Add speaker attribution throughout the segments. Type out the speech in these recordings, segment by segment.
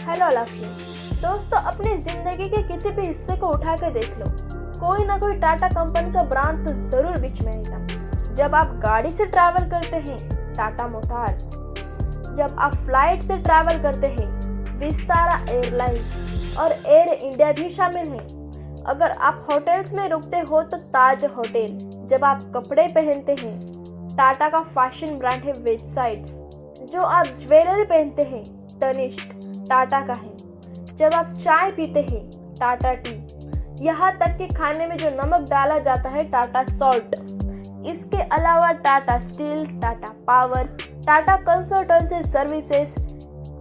Speaker 1: Hello all of you. दोस्तों, अपनी जिंदगी के किसी भी हिस्से को उठा कर देख लो, कोई ना कोई टाटा कंपनी का ब्रांड तो जरूर बीच में आएगा। जब आप गाड़ी से ट्रैवल करते हैं, टाटा मोटर्स। जब आप फ्लाइट से ट्रैवल करते हैं, विस्तारा एयरलाइंस और एयर इंडिया भी शामिल हैं। अगर आप होटल्स में रुकते हो तो ताज होटल। जब आप कपड़े पहनते हैं, टाटा का फैशन ब्रांड है वेबसाइट्स। जो आप ज्वेलरी पहनते हैं, तनिष्क टाटा का है। जब आप चाय पीते हैं, टाटा टी। यहाँ तक कि खाने में जो नमक डाला जाता है, टाटा सॉल्ट। इसके अलावा Tata steel, Tata powers, Tata consultancy services.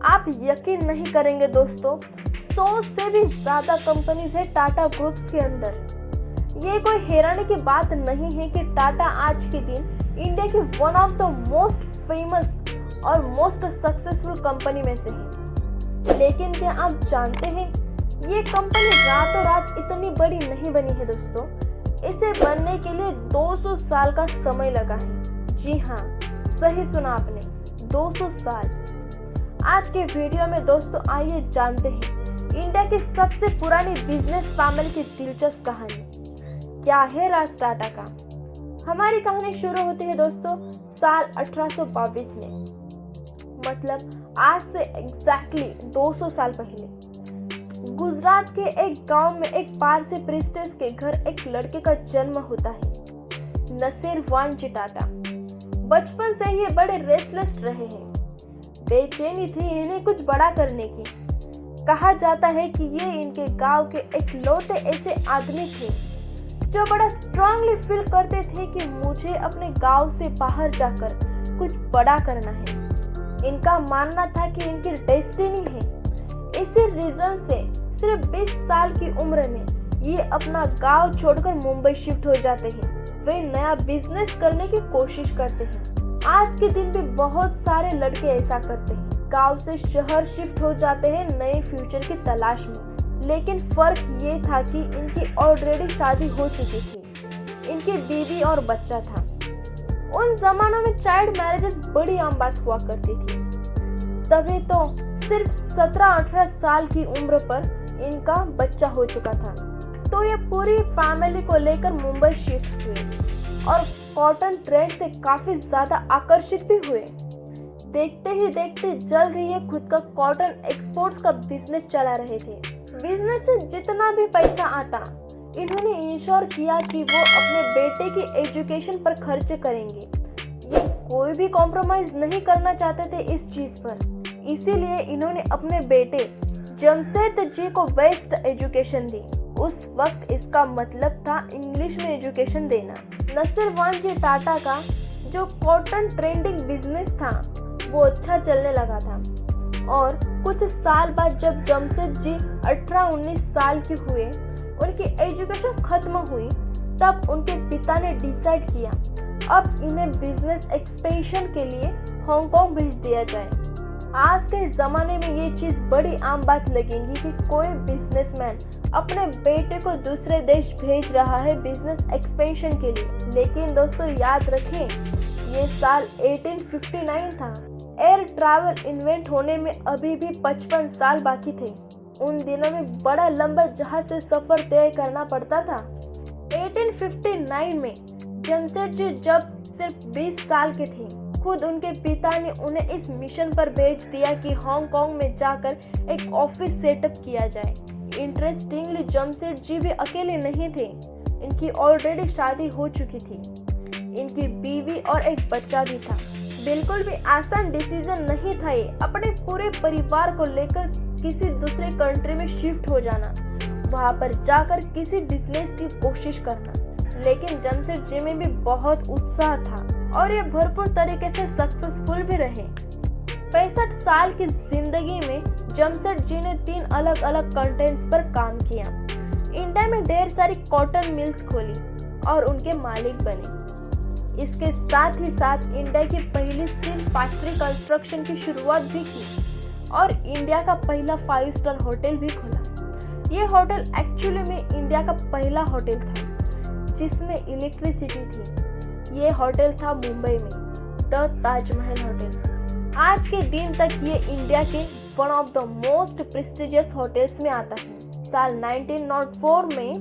Speaker 1: आप यकीन नहीं करेंगे दोस्तों, 100 से भी ज़्यादा कंपनीज है टाटा ग्रुप्स के अंदर। ये कोई हैरानी की बात नहीं है कि टाटा आज के दिन इंडिया की one of the most famous और मोस्ट सक्सेसफुल कंपनी में से है। लेकिन क्या आप जानते हैं, ये कंपनी रातों रात इतनी बड़ी नहीं बनी है दोस्तों। इसे बनने के लिए 200 साल का समय लगा है। जी हाँ, सही सुना आपने, 200 साल। आज के वीडियो में दोस्तों आइए जानते हैं इंडिया की सबसे पुरानी बिजनेस फैमिली की दिलचस्प कहानी। क्या है राज टाटा का? हमारी कहानी शुरू होती है दोस्तों साल 1822 में, मतलब आज से एग्जैक्टली 200 साल पहले। गुजरात के एक गांव में एक पारसी प्रिस्टेस के घर एक लड़के का जन्म होता है, नसीर वानजी टाटा। बचपन से ही बड़े रेस्टलेस रहे हैं। बेचैनी थी इन्हें कुछ बड़ा करने की। कहा जाता है कि ये इनके गांव के इकलौते ऐसे आदमी थे जो बड़ा स्ट्रांगली फील करते थे कि मुझे अपने गांव से बाहर जाकर कुछ बड़ा करना है। इनका मानना था कि इनकी डेस्टिनी है। इसी रीजन से सिर्फ 20 साल की उम्र में ये अपना गांव छोड़कर मुंबई शिफ्ट हो जाते हैं। वे नया बिजनेस करने की कोशिश करते हैं। आज के दिन भी बहुत सारे लड़के ऐसा करते हैं, गांव से शहर शिफ्ट हो जाते हैं नए फ्यूचर की तलाश में। लेकिन फर्क ये था कि इनकी ऑलरेडी शादी हो चुकी थी, इनकी बीवी और बच्चा था। उन जमानों में चाइल्ड मैरिजेस बड़ी आम बात हुआ करती थी। तभी तो सिर्फ 17-18 साल की उम्र पर इनका बच्चा हो चुका था। तो ये पूरी फैमिली को लेकर मुंबई शिफ्ट हुए और कॉटन ट्रेड से काफी ज्यादा आकर्षित भी हुए। देखते ही देखते जल्द ही ये खुद का कॉटन एक्सपोर्ट्स का बिजनेस चला रहे थे। बिजनेस से जितना भी पैसा आता, इन्होंने इंश्योर किया कि वो अपने बेटे की एजुकेशन पर खर्च करेंगे। ये कोई भी कॉम्प्रोमाइज नहीं करना चाहते थे इस चीज पर। इसीलिए इन्होंने अपने बेटे जमशेद जी को बेस्ट एजुकेशन दी। उस वक्त इसका मतलब था इंग्लिश में एजुकेशन देना। नसीर वानजी टाटा का जो कॉटन ट्रेंडिंग बिजनेस था वो अच्छा चलने लगा था। और कुछ साल बाद जब जमशेद जी 18-19 साल के हुए, उनकी एजुकेशन खत्म हुई, तब उनके पिता ने डिसाइड किया अब इन्हें बिजनेस एक्सपेंशन के लिए हांगकांग भेज दिया जाए। आज के ज़माने में ये चीज़ बड़ी आम बात लगेगी कि कोई बिजनेसमैन अपने बेटे को दूसरे देश भेज रहा है बिजनेस एक्सपेंशन के लिए। लेकिन दोस्तों याद रखें, ये साल 1859 था। एयर ट्रैवल इन्वेंट होने में अभी भी 55 साल बाकी थे। उन दिनों में बड़ा लंबा जहाज से सफर तय करना पड़ता था। 1859 में जमशेद जी जब सिर्फ 20 साल के थे, खुद उनके पिता ने उन्हें इस मिशन पर भेज दिया कि हांगकांग में जाकर एक ऑफिस सेटअप किया जाए। इंटरेस्टिंगली जमशेद जी भी अकेले नहीं थे, इनकी ऑलरेडी शादी हो चुकी थी। इनकी बीवी और एक बच्चा भी था। बिल्कुल भी आसान डिसीजन नहीं था ये अपने पूरे परिवार को लेकर किसी दूसरे कंट्री में शिफ्ट हो जाना, वहां पर जाकर किसी बिजनेस की कोशिश करना। लेकिन जमशेद जी में भी बहुत उत्साह था और ये भरपूर तरीके से सक्सेसफुल भी रहे। 65 साल की जिंदगी में जमशेद जी ने 3 अलग अलग कंटेंट्स पर काम किया। इंडिया में ढेर सारी कॉटन मिल्स खोली और उनके मालिक बने। इसके साथ ही साथ इंडिया की पहली स्टील फैक्ट्री कंस्ट्रक्शन की शुरुआत भी की और इंडिया का पहला 5 स्टार होटल भी खोला। ये होटल एक्चुअली में इंडिया का पहला होटल था जिसमें इलेक्ट्रिसिटी थी। ये होटल था मुंबई में, द ताजमहल होटल। आज के दिन तक ये इंडिया के one of the most prestigious hotels में आता है। साल 1904 में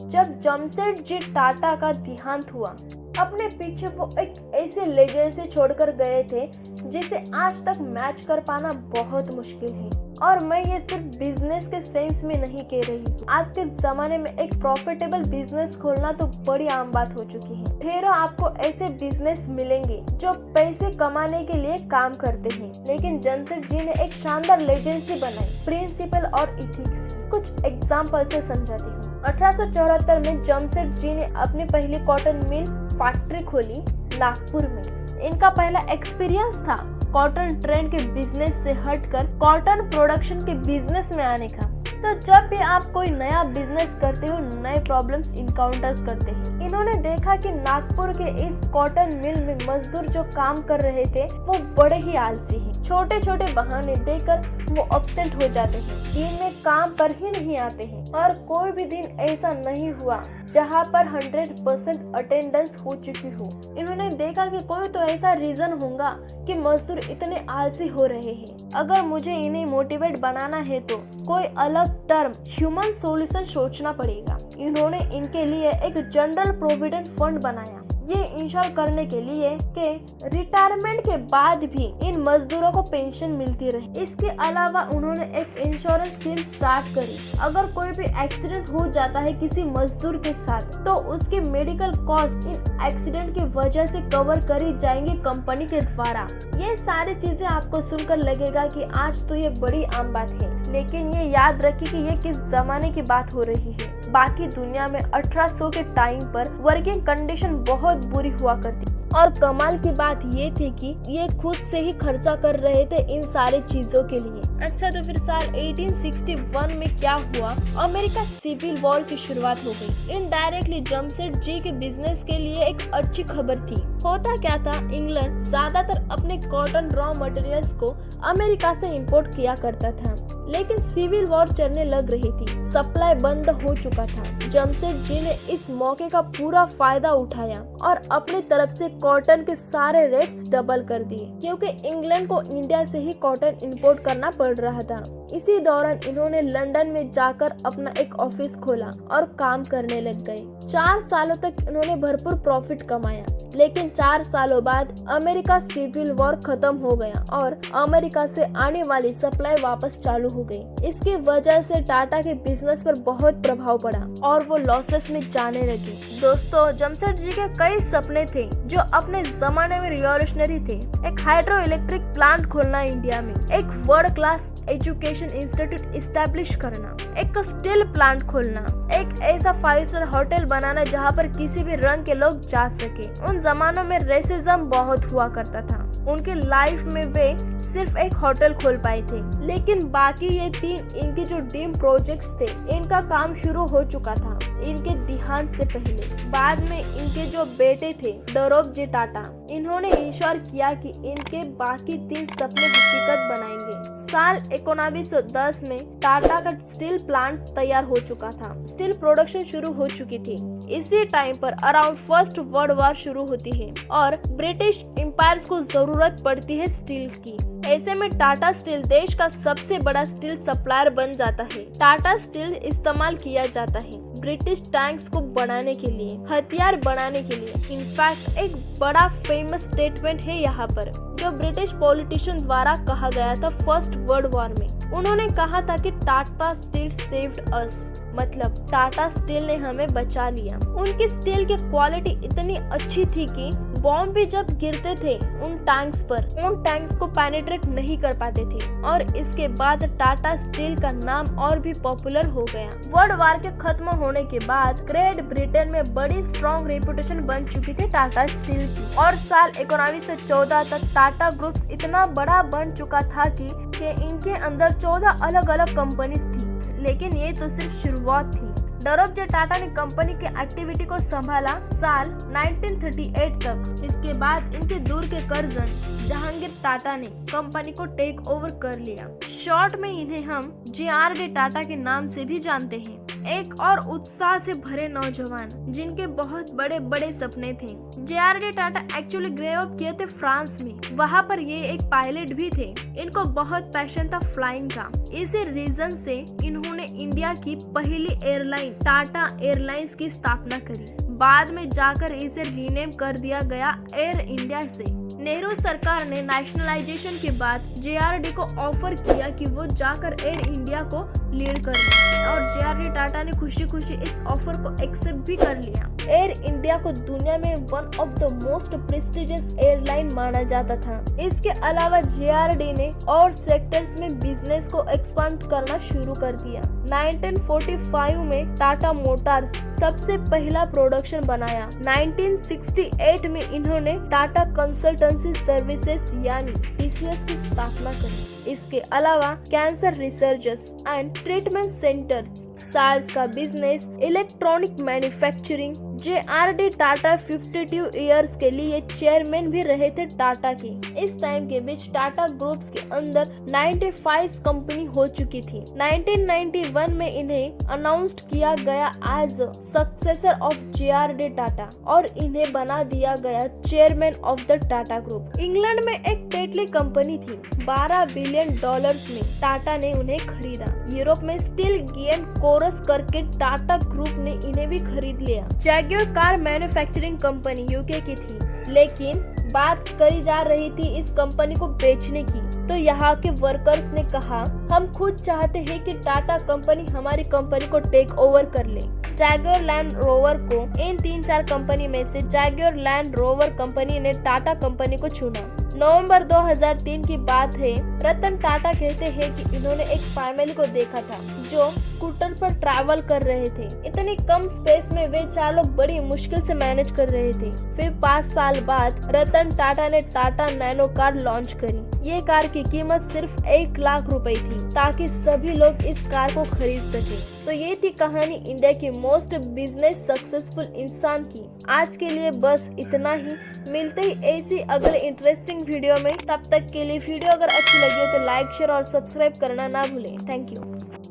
Speaker 1: जब जमशेदजी टाटा का देहांत हुआ, अपने पीछे वो एक ऐसे लेजेंड से छोड़कर गए थे जिसे आज तक मैच कर पाना बहुत मुश्किल है। और मैं ये सिर्फ बिजनेस के सेंस में नहीं कह रही हूँ। आज के जमाने में एक प्रॉफिटेबल बिजनेस खोलना तो बड़ी आम बात हो चुकी है। ढेरों आपको ऐसे बिजनेस मिलेंगे जो पैसे कमाने के लिए काम करते हैं, लेकिन जमशेदजी ने एक शानदार लेजेंसी बनाई, प्रिंसिपल और इथिक्स। कुछ एग्जाम्पल से समझाती हूँ। 1874 में जमशेदजी ने अपनी पहली कॉटन मिल फैक्ट्री खोली नागपुर में। इनका पहला एक्सपीरियंस था कॉटन ट्रेंड के बिजनेस से हटकर कॉटन प्रोडक्शन के बिजनेस में आने का। तो जब भी आप कोई नया बिजनेस करते हो, नए प्रॉब्लम्स इनकाउंटर्स करते हैं। इन्होंने देखा कि नागपुर के इस कॉटन मिल में मजदूर जो काम कर रहे थे वो बड़े ही आलसी हैं। छोटे छोटे बहाने देकर वो एब्सेंट हो जाते हैं, दिन में काम पर ही नहीं आते हैं। और कोई भी दिन ऐसा नहीं हुआ जहाँ पर 100% अटेंडेंस हो चुकी हो। इन्होंने देखा कि कोई तो ऐसा रीजन होगा कि मजदूर इतने आलसी हो रहे हैं। अगर मुझे इन्हें मोटिवेट बनाना है तो कोई अलग टर्म ह्यूमन सॉल्यूशन सोचना पड़ेगा। इन्होंने इनके लिए एक जनरल प्रोविडेंट फंड बनाया, ये इंश्योर करने के लिए कि रिटायरमेंट के बाद भी इन मजदूरों को पेंशन मिलती रहे। इसके अलावा उन्होंने एक इंश्योरेंस स्कीम स्टार्ट करी। अगर कोई भी एक्सीडेंट हो जाता है किसी मजदूर के साथ तो उसकी मेडिकल कॉस्ट इन एक्सीडेंट की वजह से कवर करी जाएंगी कंपनी के द्वारा। ये सारी चीजें आपको सुनकर लगेगा कि आज तो ये बड़ी आम बात है, लेकिन ये याद रखिए कि ये किस जमाने की बात हो रही है। बाकी दुनिया में 1800 के टाइम पर वर्किंग कंडीशन बहुत बुरी हुआ करती और कमाल की बात ये थी कि ये खुद से ही खर्चा कर रहे थे इन सारी चीजों के लिए। अच्छा, तो फिर साल 1861 में क्या हुआ? अमेरिका सिविल वॉर की शुरुआत हो गई। इनडायरेक्टली जमशेदजी के बिजनेस के लिए एक अच्छी खबर थी। होता क्या था, इंग्लैंड ज्यादातर अपने कॉटन रॉ मटेरियल्स को अमेरिका से इंपोर्ट किया करता था, लेकिन सिविल वॉर चलने लग रही थी, सप्लाई बंद हो चुका था। जमशेदजी ने इस मौके का पूरा फायदा उठाया और अपनी तरफ से कॉटन के सारे रेट्स डबल कर दिए, क्योंकि इंग्लैंड को इंडिया से ही कॉटन इंपोर्ट करना पड़ रहा था। इसी दौरान इन्होंने लंदन में जाकर अपना एक ऑफिस खोला और काम करने लग गए। 4 सालों तक इन्होंने भरपूर प्रॉफिट कमाया, लेकिन 4 सालों बाद अमेरिका सिविल वॉर खत्म हो गया और अमेरिका से आने वाली सप्लाई वापस चालू हो गई। इसकी वजह से टाटा के बिजनेस पर बहुत प्रभाव पड़ा और वो लॉसेस में जाने लगे। दोस्तों, जमशेदजी के कई सपने थे जो अपने जमाने में रिवॉल्यूशनरी थे। एक हाइड्रो इलेक्ट्रिक प्लांट खोलना इंडिया में, एक world class education institute establish करना, एक स्टील प्लांट खोलना, एक ऐसा 5 स्टार होटल बनाना जहाँ पर किसी भी रंग के लोग जा सके। उन जमानों में रेसिज्म बहुत हुआ करता था। उनकी लाइफ में वे सिर्फ एक होटल खोल पाए थे, लेकिन बाकी ये 3 इनके जो ड्रीम प्रोजेक्ट्स थे, इनका काम शुरू हो चुका था इनके देहांत से पहले। बाद में इनके जो बेटे थे डरोबजी टाटा, इन्होंने इंश्योर किया कि इनके बाकी 3 सपने हकीकत बनाएंगे। साल 1910 में टाटा का स्टील प्लांट तैयार हो चुका था, स्टील प्रोडक्शन शुरू हो चुकी थी। इसी टाइम पर अराउंड फर्स्ट वर्ल्ड वॉर शुरू होती है और ब्रिटिश एम्पायर को जरूरत पड़ती है स्टील की। ऐसे में टाटा स्टील देश का सबसे बड़ा स्टील सप्लायर बन जाता है। टाटा स्टील इस्तेमाल किया जाता है ब्रिटिश टैंक्स को बनाने के लिए, हथियार बनाने के लिए। इनफैक्ट एक बड़ा फेमस स्टेटमेंट है यहाँ पर जो ब्रिटिश पॉलिटिशियन द्वारा कहा गया था फर्स्ट वर्ल्ड वॉर में। उन्होंने कहा था कि टाटा स्टील सेव्ड अस, मतलब टाटा स्टील ने हमें बचा लिया। उनकी स्टील की क्वालिटी इतनी अच्छी थी कि बॉम्ब भी जब गिरते थे उन टैंक्स को पेनिट्रेट नहीं कर पाते थे और इसके बाद टाटा स्टील का नाम और भी पॉपुलर हो गया। वर्ल्ड वॉर के खत्म होने के बाद ग्रेट ब्रिटेन में बड़ी स्ट्रॉन्ग रेपुटेशन बन चुकी थी टाटा स्टील की और साल 1914 तक टाटा ग्रुप्स इतना बड़ा बन चुका था कि इनके अंदर 14 अलग अलग कंपनीज थी। लेकिन ये तो सिर्फ शुरुआत थी। डरोबजी टाटा ने कंपनी की एक्टिविटी को संभाला साल 1938 तक। इसके बाद इनके दूर के कर्जन जहांगीर टाटा ने कंपनी को टेक ओवर कर लिया। शॉर्ट में इन्हें हम JRD टाटा के नाम से भी जानते हैं। एक और उत्साह से भरे नौजवान जिनके बहुत बड़े बड़े सपने थे। JRD Tata actually grey up किए थे फ्रांस में, वहाँ पर ये एक पायलट भी थे। इनको बहुत पैशन था फ्लाइंग का, इसी रीजन से इन्होंने इंडिया की पहली एयरलाइन टाटा एयरलाइंस की स्थापना करी। बाद में जाकर इसे रीनेम कर दिया गया एयर इंडिया से। नेहरू सरकार ने नेशनलाइजेशन के बाद JRD को ऑफर किया कि वो जाकर एयर इंडिया को लीड करें और JRD टाटा ने खुशी खुशी इस ऑफर को एक्सेप्ट भी कर लिया। एयर इंडिया को दुनिया में one of the most prestigious airline माना जाता था। इसके अलावा JRD ने और सेक्टर्स में बिजनेस को एक्सपांड करना शुरू कर दिया। 1945 में टाटा मोटर्स सबसे पहला प्रोडक्शन बनाया। 1968 में इन्होंने टाटा कंसल्टेंसी सर्विसेज यानी TCS की स्थापना करी। इसके अलावा cancer researchers and treatment centres, साल्स का business, electronic manufacturing. JRD Tata 52 years के लिए चेयरमैन भी रहे थे टाटा की। इस टाइम के बीच टाटा ग्रुप्स के अंदर 95 कंपनी हो चुकी थी। 1991 में इन्हें अनाउंस्ड किया गया as successor of JRD Tata और इन्हें बना दिया गया chairman of the Tata group. England में एक टेटली कंपनी थी, $12 बिलियन में टाटा ने उन्हें खरीदा। यूरोप में स्टील गेम कोरस करके टाटा ग्रुप ने इन्हें भी खरीद लिया। जैग्योर कार मैन्युफैक्चरिंग कंपनी यूके की थी, लेकिन बात करी जा रही थी इस कंपनी को बेचने की। तो यहाँ के वर्कर्स ने कहा, हम खुद चाहते हैं कि टाटा कंपनी हमारी कंपनी को टेक ओवर कर ले। जैग्योर लैंड रोवर को इन 3-4 कंपनी में से जैग्योर लैंड रोवर कंपनी ने टाटा कंपनी को चुना। नवंबर 2003 की बात है। रतन टाटा कहते हैं कि इन्होंने एक फैमिली को देखा था जो स्कूटर पर ट्रैवल कर रहे थे। इतनी कम स्पेस में वे 4 लोग बड़ी मुश्किल से मैनेज कर रहे थे। फिर 5 साल बाद रतन टाटा ने टाटा नैनो कार लॉन्च करी। ये कार की कीमत सिर्फ 1 लाख रुपए थी ताकि सभी लोग इस कार को खरीद सके। तो ये थी कहानी इंडिया की मोस्ट बिजनेस सक्सेसफुल इंसान की। आज के लिए बस इतना ही। मिलते ही ऐसी अगले इंटरेस्टिंग वीडियो में। तब तक के लिए वीडियो अगर अच्छी लगी हो तो लाइक, शेयर और सब्सक्राइब करना ना भूलें। Thank you.